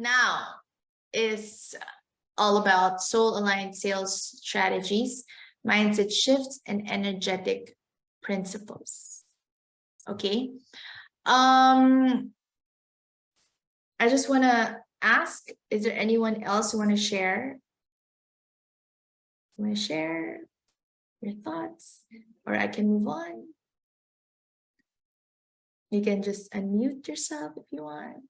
now is all about soul-aligned sales strategies, mindset shifts, and energetic principles. Okay. I just want to ask, is there anyone else who want to share? Want to share your thoughts, or I can move on? You can just unmute yourself if you want.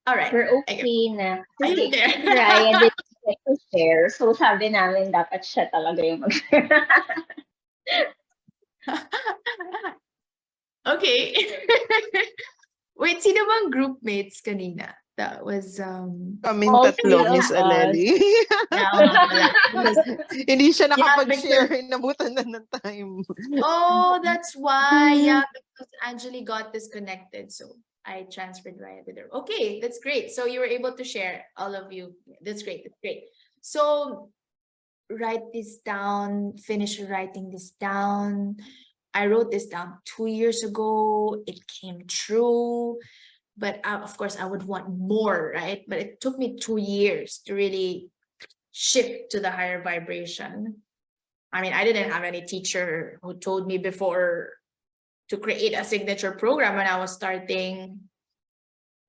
All right. We're okay na. Kasi There. si Ryan didn't get to share. So sabi namin dapat siya talaga yung mag-share. Okay. Wait, sino bang group mates kanina? That was Kaming All tatlo, three of Miss us. Aleli. yeah, nga pala. Because, Hindi siya because nakapag-share. Nabutan na ng time. oh, that's why. Yeah, because Angeli got disconnected, so I transferred via the door. Okay, that's great. So you were able to share, all of you. That's great. That's great. So write this down. Finish writing this down. I wrote this down 2 years ago. It came true. But of course, I would want more, right? But it took me 2 years to really shift to the higher vibration. I mean, I didn't have any teacher who told me before to create a signature program when I was starting.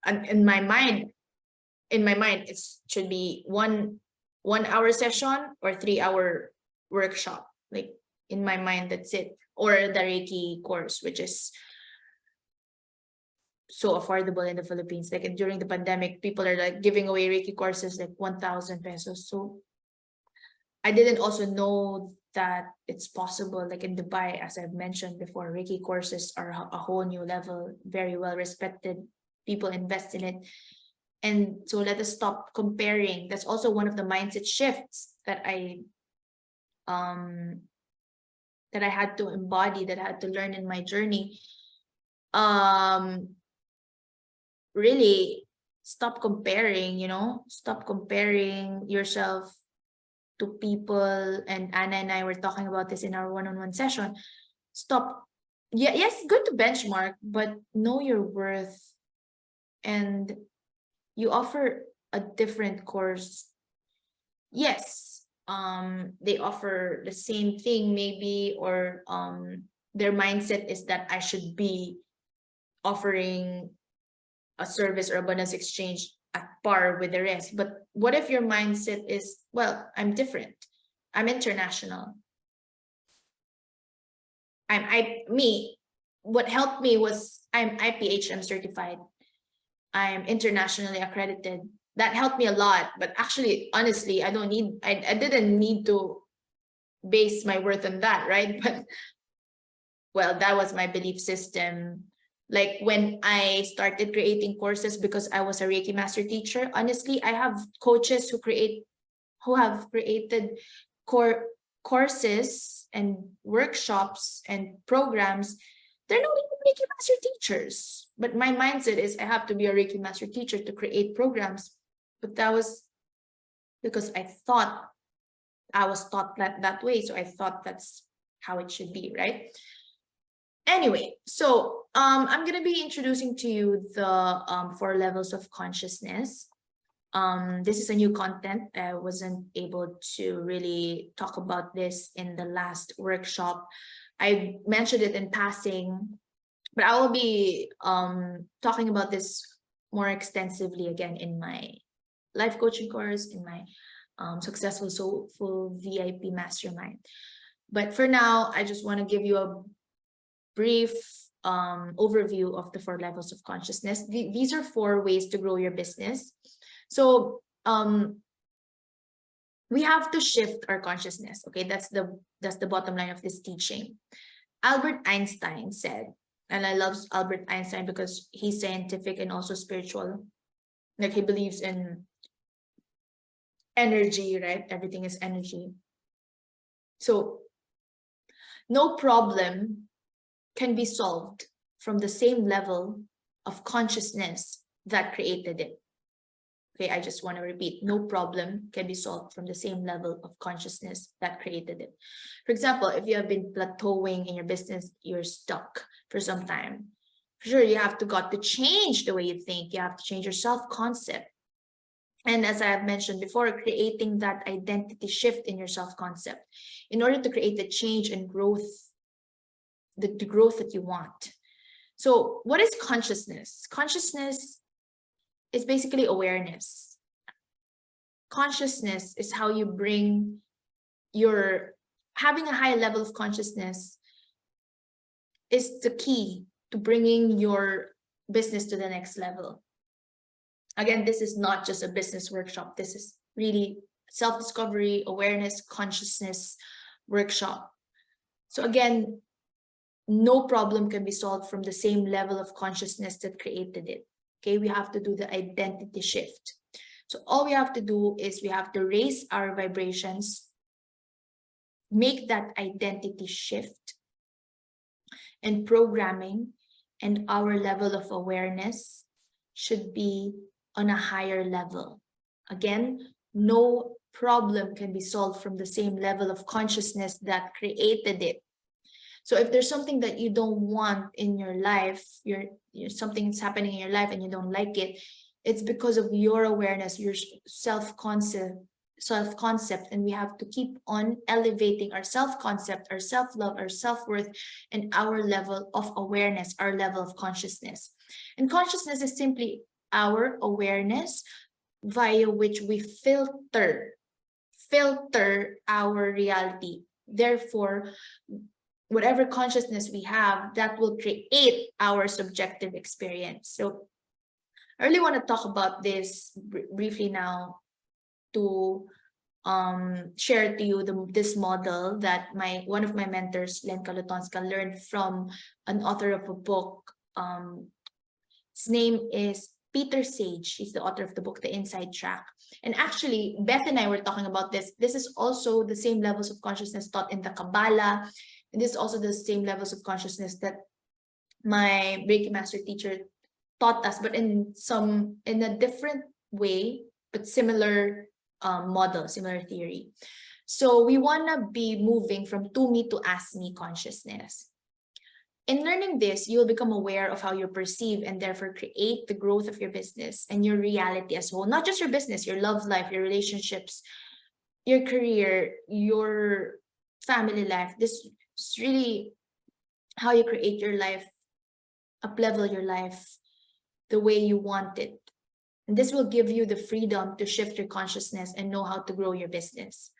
And in my mind, it should be one hour session or 3-hour workshop. Like in my mind, that's it. Or the Reiki course, which is so affordable in the Philippines. Like during the pandemic, people are like giving away Reiki courses like 1,000 pesos. So I didn't also know that it's possible. Like in Dubai, as I've mentioned before, Reiki courses are a whole new level, very well respected. People invest in it. And so let us stop comparing. That's also one of the mindset shifts that I had to embody, that I had to learn in my journey. Really stop comparing, stop comparing yourself to people. And Anna and I were talking about this in our one-on-one session. Stop. Yeah, yes, good to benchmark, but know your worth. And you offer a different course. Yes, they offer the same thing maybe, or their mindset is that I should be offering a service or a bonus exchange at par with the rest. But what if your mindset is, well, I'm different. I'm international. What helped me was I'm IPHM certified. I'm internationally accredited. That helped me a lot. But actually, honestly, I didn't need to base my worth on that, right? But well, that was my belief system. Like when I started creating courses, because I was a Reiki master teacher, honestly, I have coaches who have created courses and workshops and programs. They're not even Reiki master teachers. But my mindset is I have to be a Reiki master teacher to create programs. But that was because I was taught that way. So I thought that's how it should be, right? Anyway, so I'm going to be introducing to you the 4 levels of consciousness. This is a new content. I wasn't able to really talk about this in the last workshop. I mentioned it in passing, but I will be talking about this more extensively again in my life coaching course, in my Successful Soulful VIP Mastermind. But for now, I just want to give you a brief overview of the 4 levels of consciousness. These are 4 ways to grow your business. So we have to shift our consciousness. Okay, that's the bottom line of this teaching. Albert Einstein said, and I love Albert Einstein because he's scientific and also spiritual. Like he believes in energy, right? Everything is energy. So no problem can be solved from the same level of consciousness that created it. Okay, I just want to repeat, no problem can be solved from the same level of consciousness that created it. For example, if you have been plateauing in your business, you're stuck for some time. sure, you have to change the way you think. You have to change your self-concept. And as I have mentioned before, creating that identity shift in your self-concept in order to create the change and growth, the growth that you want. So what is consciousness? Consciousness is basically awareness. Consciousness is how you bring your, having a high level of consciousness is the key to bringing your business to the next level. Again, this is not just a business workshop. This is really self-discovery, awareness, consciousness workshop. So again, no problem can be solved from the same level of consciousness that created it. Okay, we have to do the identity shift. So all we have to do is we have to raise our vibrations, make that identity shift, and programming and our level of awareness should be on a higher level. Again, no problem can be solved from the same level of consciousness that created it. So if there's something that you don't want in your life, something's happening in your life and you don't like it, it's because of your awareness, your self-concept, and we have to keep on elevating our self-concept, our self-love, our self-worth, and our level of awareness, our level of consciousness. And consciousness is simply our awareness via which we filter our reality. Therefore, whatever consciousness we have, that will create our subjective experience. So I really want to talk about this briefly now to share to you this model that one of my mentors, Len Kalutonska, learned from an author of a book. His name is Peter Sage. He's the author of the book, The Inside Track. And actually, Beth and I were talking about this. This is also the same levels of consciousness taught in the Kabbalah. And this is also the same levels of consciousness that my Reiki master teacher taught us, but in a different way, but similar model, similar theory. So we want to be moving from to me to ask me consciousness. In learning this, you'll become aware of how you perceive and therefore create the growth of your business and your reality as a whole. Not just your business, your love life, your relationships, your career, your family life. This is really how you create your life, up-level your life the way you want it. And this will give you the freedom to shift your consciousness and know how to grow your business.